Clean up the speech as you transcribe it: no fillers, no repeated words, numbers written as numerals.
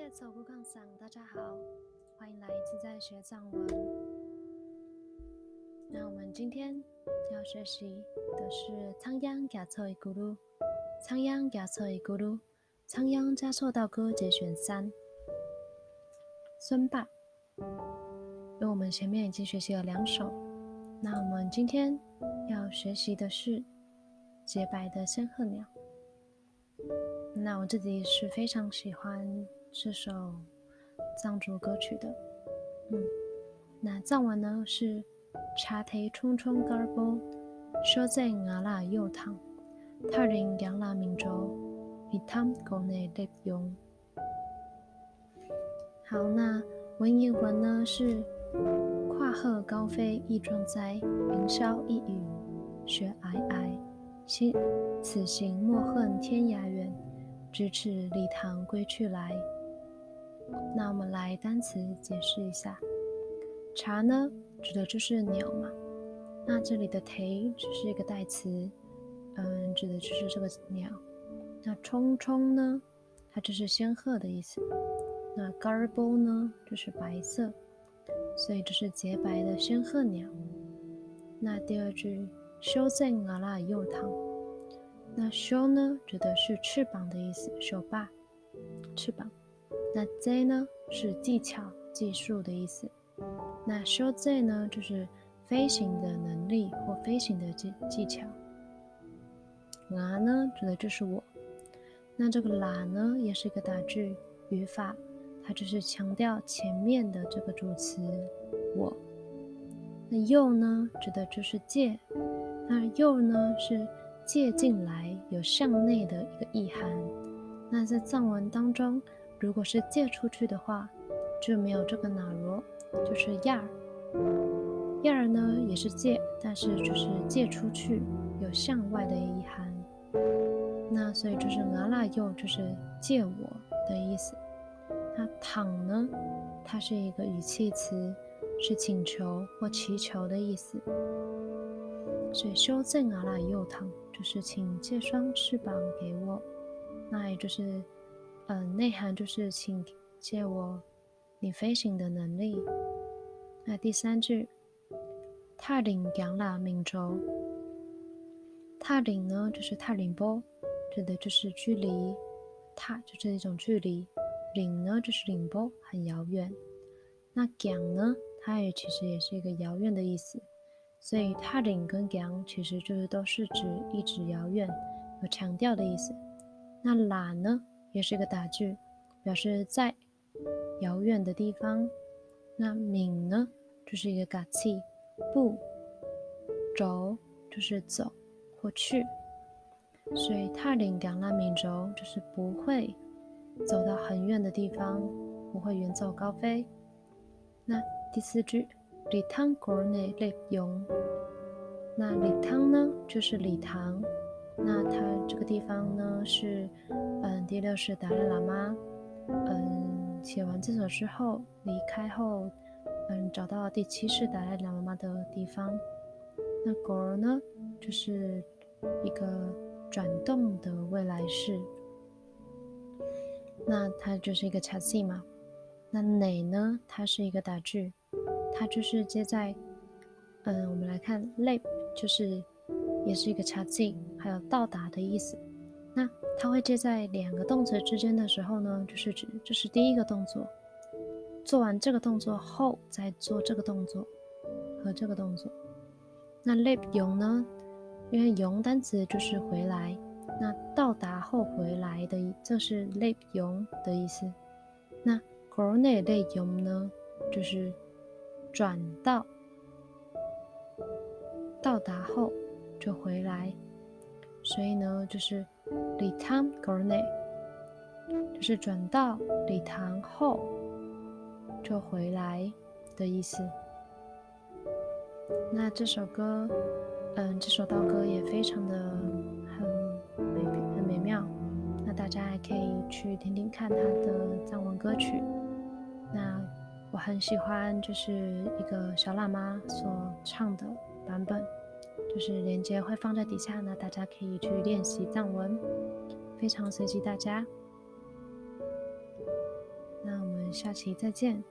在走路杠上，大家好，欢迎来自在学藏文。那我们今天要学习的是仓央加措一咕噜，仓央加措一咕噜，仓央加措道歌节选3。孙霸，因为我们前面已经学习了2首，那我们今天要学习的是洁白的仙鹤鸟。那我自己是非常喜欢这首藏族歌曲的。那藏文呢是茶忒冲冲嘎波，说在阿拉右躺，他人养拉民族，里汤狗内内用。好，那文言文呢是跨鹤高飞翼壮哉，云霄一语雪皑皑，此行莫恨天涯远，咫尺礼堂归去来。那我们来单词解释一下。茶呢指的就是鸟嘛，那这里的忒只是一个代词，指的就是这个鸟。那冲冲呢，它就是仙鹤的意思。那 garbo 呢就是白色，所以就是洁白的仙鹤鸟。那第二句修在阿拉右躺，那修呢指的是翅膀的意思，手把翅膀。那 z 呢是技巧技术的意思。那修 z 呢就是飞行的能力或飞行的技巧。呢指的就是我。那这个啦呢也是一个打句语法，它就是强调前面的这个主词我。那右呢指的就是借，那右呢是借进来，有向内的一个意涵。那在藏文当中，如果是借出去的话，就没有这个那罗，就是亚儿。亚儿呢也是借，但是就是借出去，有向外的意涵。那所以就是阿拉右就是借我的意思。那躺呢，它是一个语气词，是请求或祈求的意思。所以修正阿拉右躺就是请借双翅膀给我，那也就是内涵就是请借我你飞行的能力。那第3句踏领养拉民族，踏领呢就是踏领波，指的就是距离，踏就是一种距离，领呢就是领波，很遥远。那养呢它也其实也是一个遥远的意思，所以踏领跟养其实就是都是指一直遥远，有强调的意思。那啦呢也是一个打句，表示在遥远的地方。那敏呢就是一个嘎气，不走就是走或去，所以踏领养拉民族就是不会走到很远的地方，不会远走高飞。那第4句礼堂国内内用，那礼堂呢就是礼堂，那它这个地方呢是第6世达赖喇嘛写完这首之后离开后找到第7世达赖喇嘛的地方。那国呢就是一个转动的未来式，那它就是一个查西嘛。那哪呢它是一个打句，它就是接在我们来看 lab 就是也是一个查西，还有到达的意思。那它会接在2个动词之间的时候呢，就是指这是第一个动作，做完这个动作后再做这个动作和这个动作。那 lab 用呢，因为用单词就是回来，那到达后回来的这是 lab 用的意思。那 corona 类用呢就是转到，到达后就回来，所以呢就是礼堂 corona 就是转到礼堂后就回来的意思。那这首歌这首道歌也非常的很美妙，那大家还可以去听听看它的藏文歌曲。那我很喜欢就是一个小喇嘛所唱的版本，就是连结会放在底下呢，大家可以去练习藏文，非常随机大家。们下期再见。